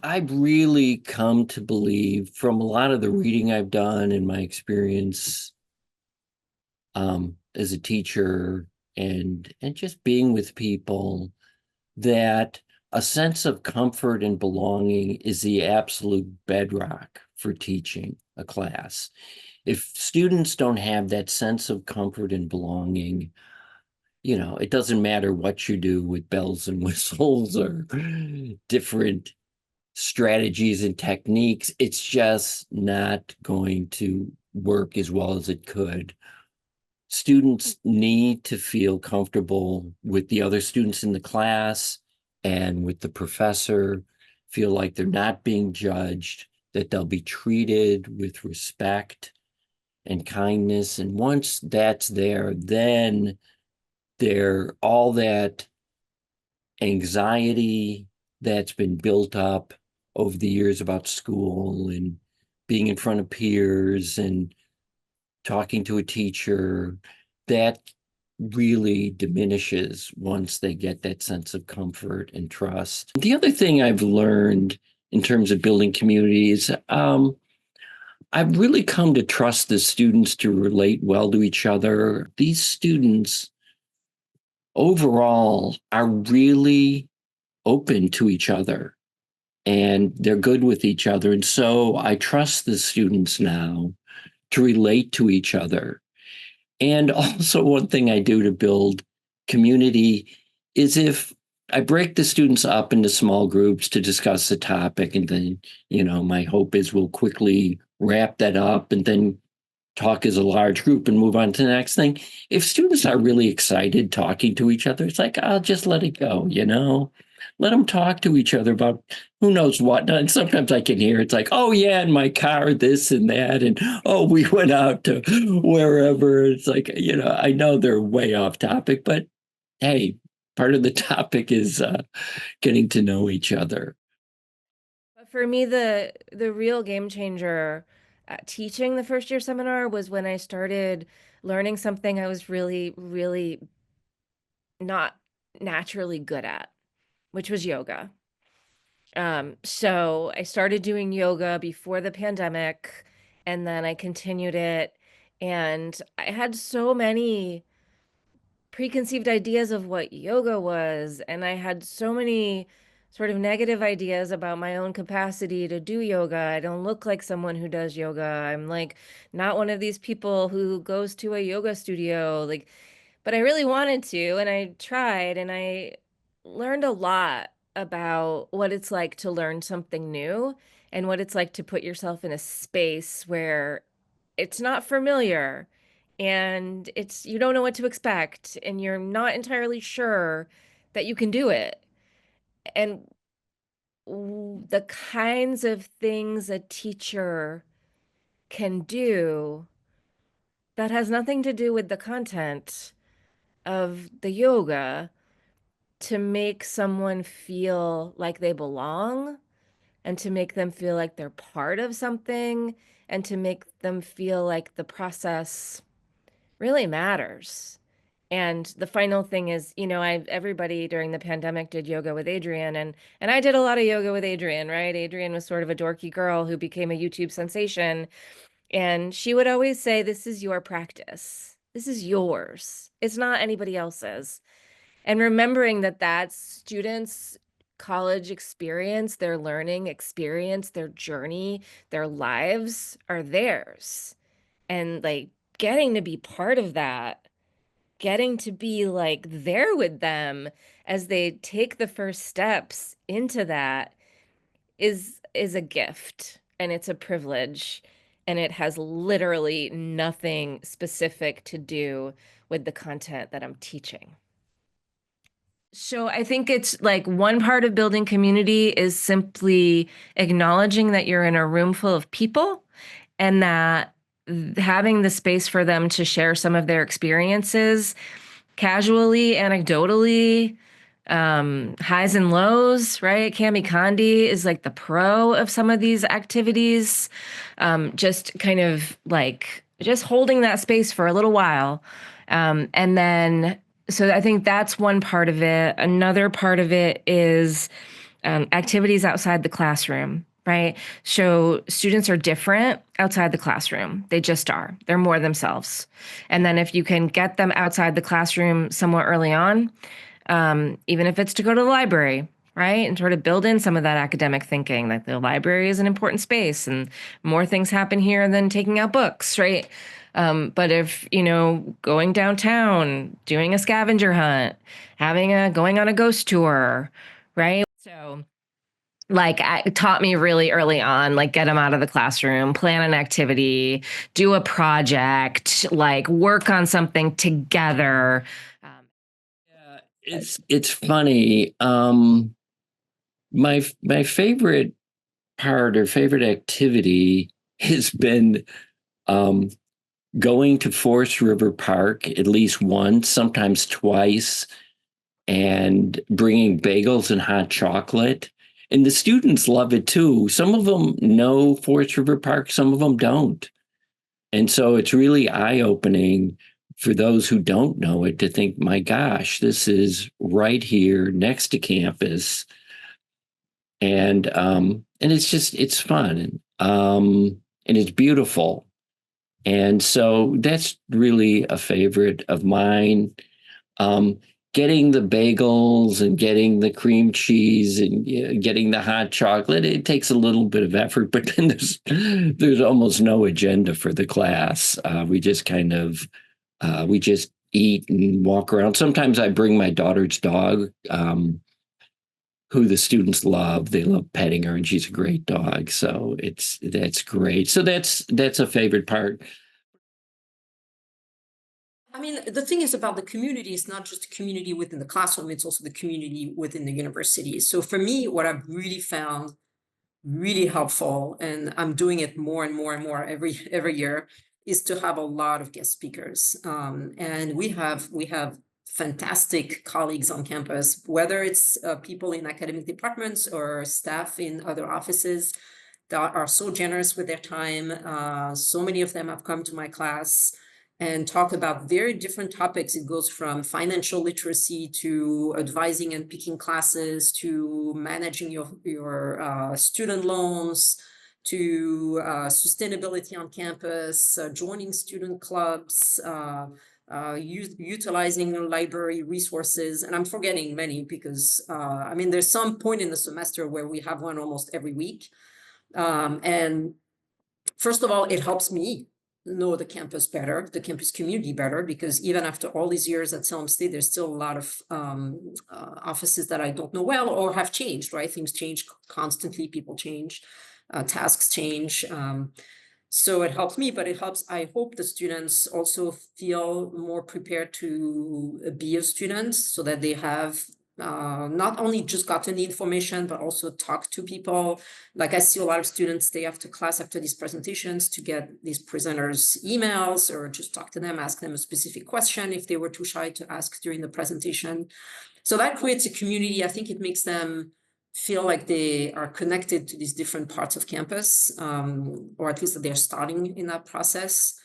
I've really come to believe from a lot of the reading I've done and my experience as a teacher and just being with people that a sense of comfort and belonging is the absolute bedrock for teaching a class. If students don't have that sense of comfort and belonging, it doesn't matter what you do with bells and whistles or different strategies and techniques, it's just not going to work as well as it could. Students need to feel comfortable with the other students in the class and with the professor, feel like they're not being judged, that they'll be treated with respect and kindness. And once that's there, then all that anxiety that's been built up over the years about school and being in front of peers and talking to a teacher, that really diminishes once they get that sense of comfort and trust. The other thing I've learned in terms of building communities, I've really come to trust the students to relate well to each other. These students overall are really open to each other and they're good with each other. And so I trust the students now to relate to each other. And also, one thing I do to build community is if I break the students up into small groups to discuss the topic, and then, my hope is we'll quickly wrap that up and then talk as a large group and move on to the next thing. If students are really excited talking to each other, it's like, I'll just let it go, let them talk to each other about who knows what. And sometimes I can hear it's like, oh yeah, in my car, this and that. And oh, we went out to wherever. It's like, I know they're way off topic, but hey, part of the topic is getting to know each other. But for me, the real game changer at teaching the first year seminar was when I started learning something I was really, really not naturally good at, which was yoga. So I started doing yoga before the pandemic, and then I continued it. And I had so many preconceived ideas of what yoga was, and I had so many sort of negative ideas about my own capacity to do yoga. I don't look like someone who does yoga. I'm like not one of these people who goes to a yoga studio. Like, but I really wanted to, and I tried, and I learned a lot about what it's like to learn something new and what it's like to put yourself in a space where it's not familiar and it's you don't know what to expect and you're not entirely sure that you can do it. And the kinds of things a teacher can do that has nothing to do with the content of the yoga to make someone feel like they belong and to make them feel like they're part of something and to make them feel like the process really matters. And the final thing is, I everybody during the pandemic did yoga with Adriene and I did a lot of yoga with Adriene, right? Adriene was sort of a dorky girl who became a YouTube sensation, and she would always say, "This is your practice. This is yours. It's not anybody else's." And remembering that that's students' college experience, their learning experience, their journey, their lives are theirs. And like getting to be part of that, getting to be like there with them as they take the first steps into that is a gift and it's a privilege and it has literally nothing specific to do with the content that I'm teaching. So I think it's like one part of building community is simply acknowledging that you're in a room full of people and that having the space for them to share some of their experiences casually, anecdotally, highs and lows, right? Cami Condi is like the pro of some of these activities. Just kind of like just holding that space for a little while. And then, so I think that's one part of it. Another part of it is activities outside the classroom, right? So students are different outside the classroom. They just are. They're more themselves. And then if you can get them outside the classroom somewhat early on, even if it's to go to the library, right? And sort of build in some of that academic thinking that the library is an important space and more things happen here than taking out books, right? But if, going downtown, doing a scavenger hunt, going on a ghost tour, right? So like it taught me really early on, like get them out of the classroom, plan an activity, do a project, like work on something together. Yeah, it's funny. My favorite part or favorite activity has been um, going to Forest River Park at least once, sometimes twice, and bringing bagels and hot chocolate. And the students love it too. Some of them know Forest River Park, some of them don't. And so it's really eye-opening for those who don't know it to think, my gosh, this is right here next to campus. And it's fun. And it's beautiful. And so that's really a favorite of mine. Um, Getting the bagels and getting the cream cheese and getting the hot chocolate, it takes a little bit of effort, but then there's almost no agenda for the class. We just eat and walk around. Sometimes I bring my daughter's dog, who the students love. They love petting her, and she's a great dog. So that's great. So that's a favorite part. I mean, the thing is about the community is not just the community within the classroom, it's also the community within the university. So for me, what I've really found really helpful, and I'm doing it more and more and more every year, is to have a lot of guest speakers. And we have fantastic colleagues on campus, whether it's people in academic departments or staff in other offices that are so generous with their time. So many of them have come to my class and talk about very different topics. It goes from financial literacy to advising and picking classes to managing your student loans to sustainability on campus, joining student clubs, utilizing library resources. And I'm forgetting many because, I mean, there's some point in the semester where we have one almost every week. And first of all, it helps me know the campus better, the campus community better, because even after all these years at Salem State, there's still a lot of offices that I don't know well or have changed, right? Things change constantly, people change, tasks change. So it helps me, but it helps, I hope the students also feel more prepared to be a student so that they have not only just gotten the information, but also talk to people. Like I see a lot of students stay after class after these presentations to get these presenters' emails or just talk to them, ask them a specific question if they were too shy to ask during the presentation. So that creates a community. I think it makes them feel like they are connected to these different parts of campus, or at least that they're starting in that process.